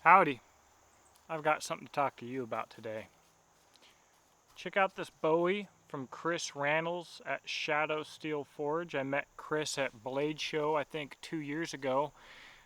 Howdy, I've got something to talk to you about today. Check out this Bowie from Chris Randall's at Shadow Steel Forge. I met Chris at Blade Show, I think 2 years ago.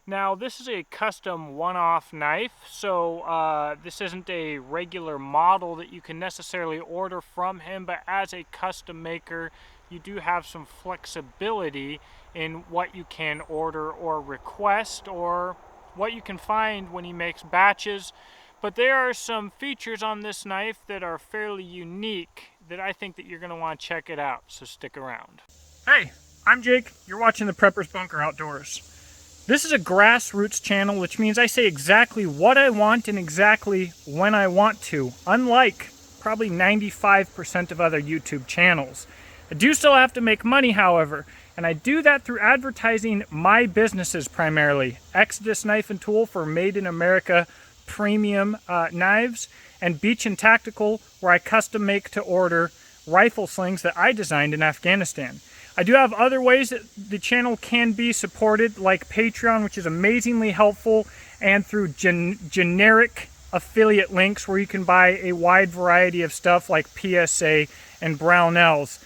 Now this is a custom one-off knife, so this isn't a regular model that you can necessarily order from him, but as a custom maker, you do have some flexibility in what you can order or request, or what you can find when he makes batches. But there are some features on this knife that are fairly unique that I think that you're going to want to check it out, so stick around. Hey, I'm Jake. You're watching the Prepper's Bunker Outdoors. This is a grassroots channel, which means I say exactly what I want and exactly when I want to, unlike probably 95% of other YouTube channels. I do still have to make money, however, and I do that through advertising my businesses primarily. Exodus Knife and Tool for Made in America premium knives, and Beach and Tactical, where I custom make to order rifle slings that I designed in Afghanistan. I do have other ways that the channel can be supported, like Patreon, which is amazingly helpful, and through generic affiliate links where you can buy a wide variety of stuff like PSA and Brownells.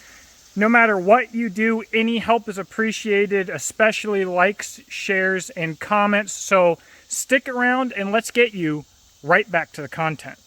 No matter what you do, any help is appreciated, especially likes, shares, and comments. So stick around and let's get you right back to the content.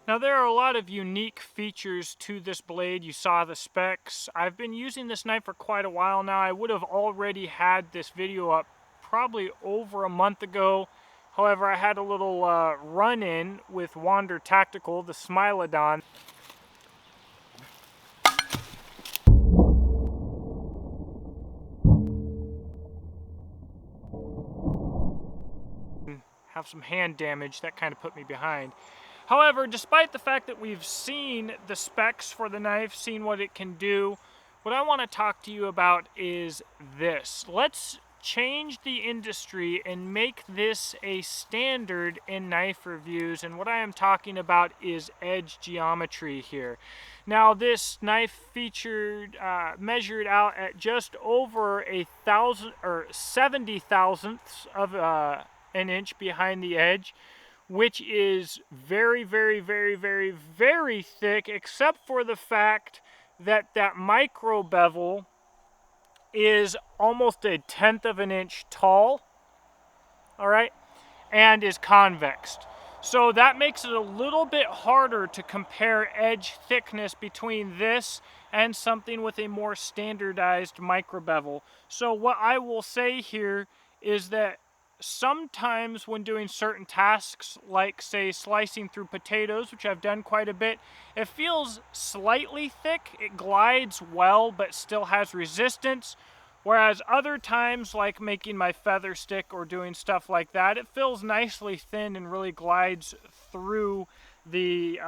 Now there are a lot of unique features to this blade. You saw the specs. I've been using this knife for quite a while now. I would have already had this video up probably over a month ago. However, I had a little run-in with Wander Tactical, the Smilodon. Have some hand damage that kind of put me behind. However, despite the fact that we've seen the specs for the knife, seen what it can do, what I want to talk to you about is this. Let's change the industry and make this a standard in knife reviews. And what I am talking about is edge geometry here. Now, this knife measured out at just over 70 thousandths of an inch behind the edge, which is very, very, very, very, very thick, except for the fact that that micro bevel is almost 1/10 of an inch tall, all right, and is convex. So that makes it a little bit harder to compare edge thickness between this and something with a more standardized micro bevel. So what I will say here is that sometimes when doing certain tasks, like say slicing through potatoes, which I've done quite a bit, it feels slightly thick. It glides well, but still has resistance. Whereas other times, like making my feather stick or doing stuff like that, it feels nicely thin and really glides through the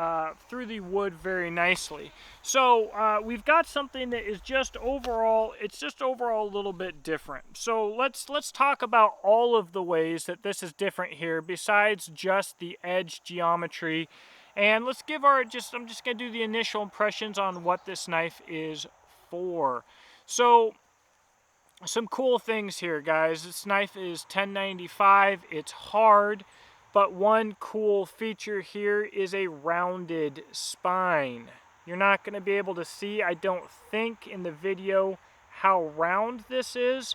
wood very nicely. So we've got something that is just overall, it's just overall a little bit different. So let's talk about all of the ways that this is different here, besides just the edge geometry. And let's give I'm just gonna do the initial impressions on what this knife is for. So some cool things here, guys. This knife is 1095. It's hard, but one cool feature here is a rounded spine. You're not going to be able to see, I don't think, in the video how round this is.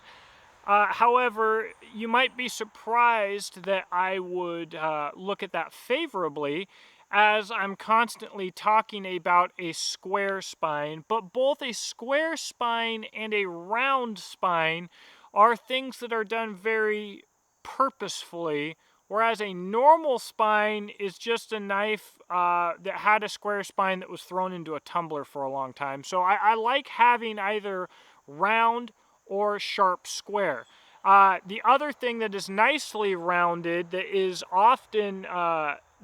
However, you might be surprised that I would look at that favorably, as I'm constantly talking about a square spine, but both a square spine and a round spine are things that are done very purposefully, whereas a normal spine is just a knife that had a square spine that was thrown into a tumbler for a long time. So I like having either round or sharp square. The other thing that is nicely rounded that is often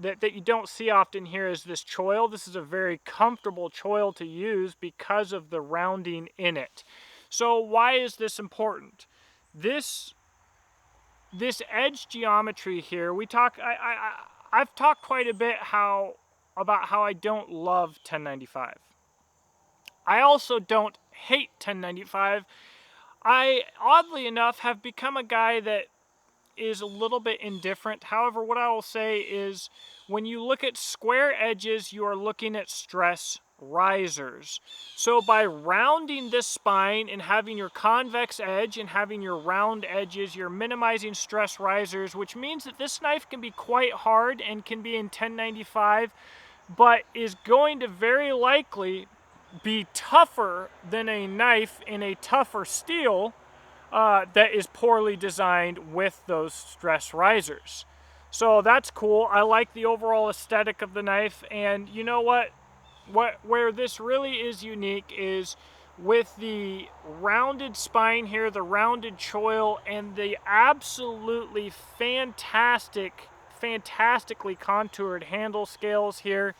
that you don't see often here is this choil. This is a very comfortable choil to use because of the rounding in it. So why is this important? This edge geometry here, I've talked quite a bit about how I don't love 1095. I also don't hate 1095. I, oddly enough, have become a guy that is a little bit indifferent. However, what I will say is when you look at square edges, you are looking at stress risers. So by rounding this spine and having your convex edge and having your round edges, you're minimizing stress risers, which means that this knife can be quite hard and can be in 1095, but is going to very likely be tougher than a knife in a tougher steel that is poorly designed with those stress risers. So that's cool. I like the overall aesthetic of the knife, and you know what? Where this really is unique is with the rounded spine here, the rounded choil, and the absolutely fantastically contoured handle scales here.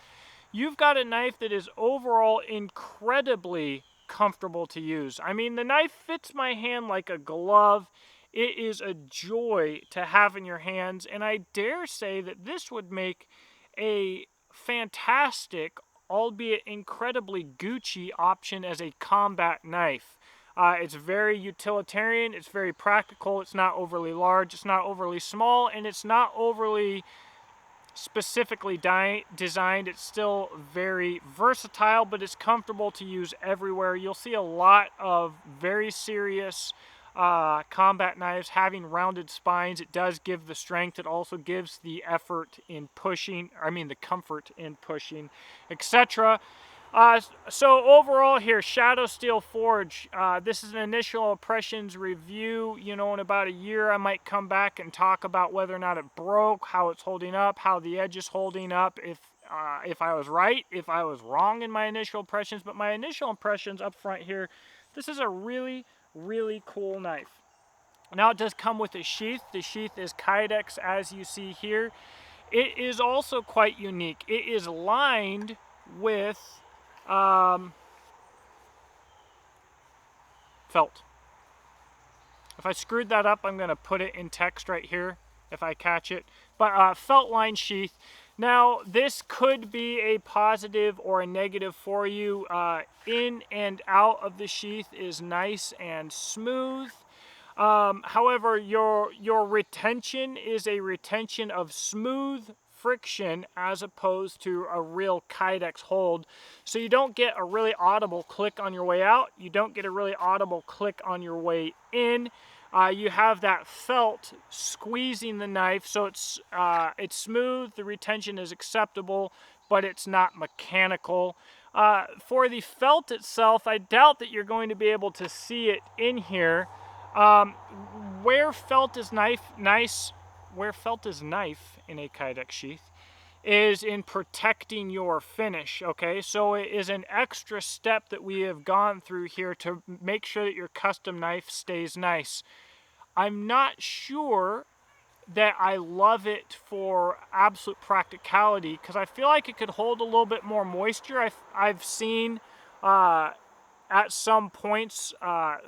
You've got a knife that is overall incredibly comfortable to use. I mean, the knife fits my hand like a glove. It is a joy to have in your hands, and I dare say that this would make a fantastic, albeit incredibly Gucci option as a combat knife. It's very utilitarian, it's very practical, it's not overly large, it's not overly small, and it's not overly specifically designed. It's still very versatile, but it's comfortable to use everywhere. You'll see a lot of very serious combat knives having rounded spines. It does give the strength. It also gives the effort in pushing, the comfort in pushing, etc. So overall here, Shadow Steel Forge, this is an initial impressions review. You know, in about a year I might come back and talk about whether or not it broke, how it's holding up, how the edge is holding up, if I was right, if I was wrong in my initial impressions. But my initial impressions up front here, this is a really, really cool knife. Now it does come with a sheath. The sheath is Kydex, as you see here. It is also quite unique. It is lined with felt. If I screwed that up, I'm going to put it in text right here if I catch it. But felt line sheath. Now, this could be a positive or a negative for you. In and out of the sheath is nice and smooth. However, your retention is a retention of smooth friction as opposed to a real Kydex hold. So you don't get a really audible click on your way out. You don't get a really audible click on your way in. You have that felt squeezing the knife, so it's smooth, the retention is acceptable, but it's not mechanical. For the felt itself, I doubt that you're going to be able to see it in here. Where felt is where felt is knife in a Kydex sheath is in protecting your finish, okay? So it is an extra step that we have gone through here to make sure that your custom knife stays nice. I'm not sure that I love it for absolute practicality because I feel like it could hold a little bit more moisture. I've seen at some points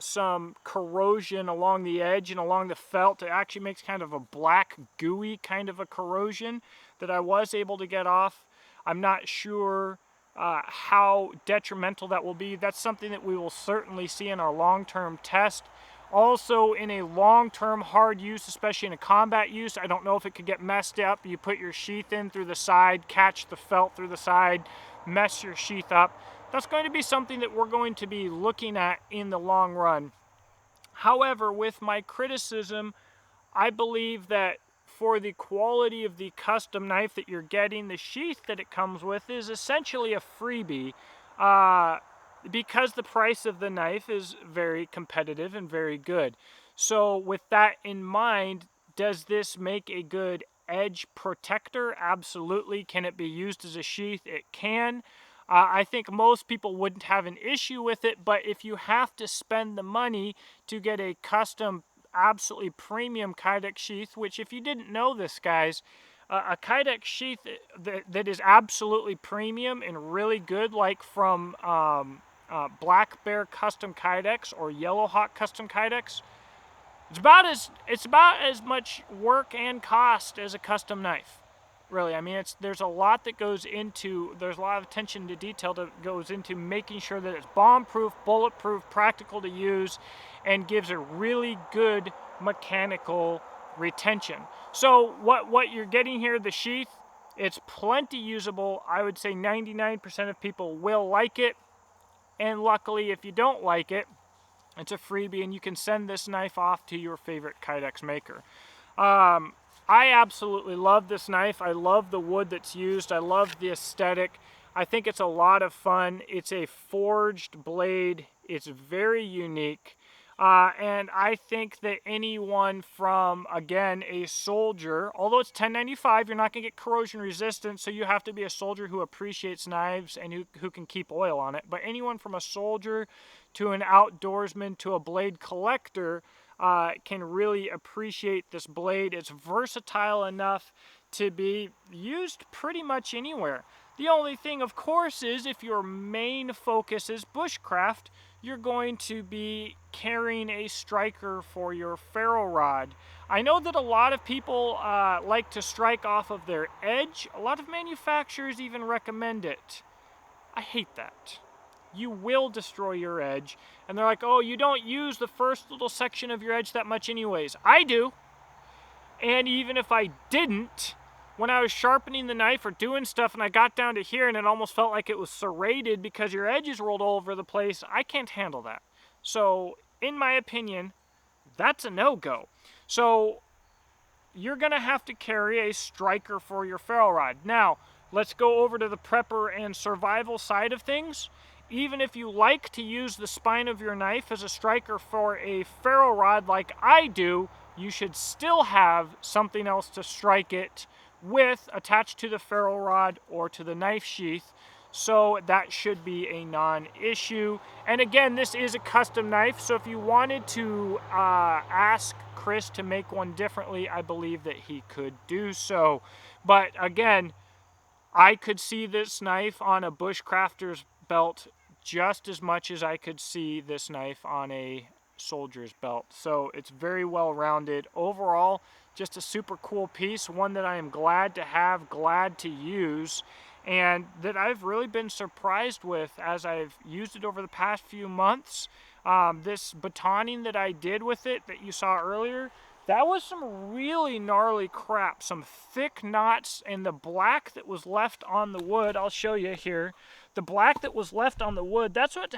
some corrosion along the edge and along the felt. It actually makes kind of a black gooey kind of a corrosion that I was able to get off. I'm not sure how detrimental that will be. That's something that we will certainly see in our long-term test. Also, in a long-term hard use, especially in a combat use, I don't know if it could get messed up. You put your sheath in through the side, catch the felt through the side, mess your sheath up. That's going to be something that we're going to be looking at in the long run. However, with my criticism, I believe that for the quality of the custom knife that you're getting, the sheath that it comes with is essentially a freebie. Because the price of the knife is very competitive and very good. So with that in mind, does this make a good edge protector? Absolutely. Can it be used as a sheath? It can. I think most people wouldn't have an issue with it, but if you have to spend the money to get a custom, absolutely premium Kydex sheath, which if you didn't know this, guys, a Kydex sheath that is absolutely premium and really good, like from Black Bear Custom Kydex or Yellow Hawk Custom Kydex, it's about as much work and cost as a custom knife. Really, I mean, there's a lot that goes into, there's a lot of attention to detail that goes into making sure that it's bomb-proof, bulletproof, practical to use, and gives a really good mechanical retention. So what you're getting here, the sheath, it's plenty usable. I would say 99% of people will like it. And luckily, if you don't like it, it's a freebie and you can send this knife off to your favorite Kydex maker. I absolutely love this knife. I love the wood that's used. I love the aesthetic. I think it's a lot of fun. It's a forged blade. It's very unique. And I think that anyone from, again, a soldier, although it's 1095, you're not going to get corrosion resistant, so you have to be a soldier who appreciates knives and who can keep oil on it. But anyone from a soldier to an outdoorsman to a blade collector can really appreciate this blade. It's versatile enough to be used pretty much anywhere. The only thing, of course, is if your main focus is bushcraft, you're going to be carrying a striker for your ferro rod. I know that a lot of people like to strike off of their edge. A lot of manufacturers even recommend it. I hate that. You will destroy your edge. And they're like, oh, you don't use the first little section of your edge that much anyways. I do. And even if I didn't, when I was sharpening the knife or doing stuff and I got down to here and it almost felt like it was serrated because your edges rolled all over the place, I can't handle that. So, in my opinion, that's a no-go. So, you're going to have to carry a striker for your ferro rod. Now, let's go over to the prepper and survival side of things. Even if you like to use the spine of your knife as a striker for a ferro rod like I do, you should still have something else to strike it with attached to the ferro rod or to the knife sheath. So that should be a non-issue. And again, this is a custom knife, so if you wanted to ask Chris to make one differently, I believe that he could do so. But again, I could see this knife on a bushcrafter's belt just as much as I could see this knife on a soldier's belt. So it's very well rounded. Overall, just a super cool piece, one that I am glad to have, glad to use, and that I've really been surprised with as I've used it over the past few months. This batoning that I did with it that you saw earlier, that was some really gnarly crap, some thick knots, and the black that was left on the wood, I'll show you here. The black that was left on the wood, that's what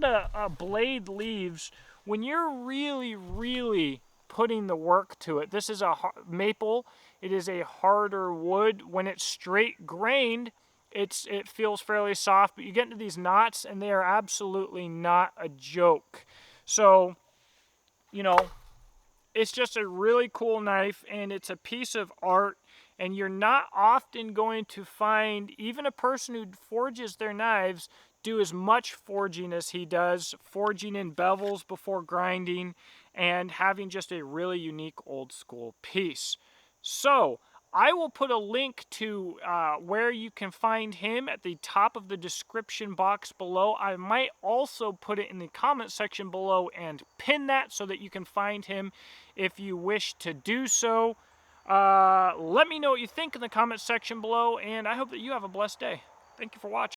a blade leaves when you're really putting the work to it. This is a maple. It is a harder wood. When it's straight grained, it feels fairly soft, but you get into these knots and they are absolutely not a joke. So, you know, it's just a really cool knife, and it's a piece of art, and you're not often going to find even a person who forges their knives do as much forging as he does, forging in bevels before grinding, and having just a really unique old school piece. So I will put a link to where you can find him at the top of the description box below. I might also put it in the comment section below and pin that so that you can find him if you wish to do so. Let me know what you think in the comment section below, and I hope that you have a blessed day. Thank you for watching.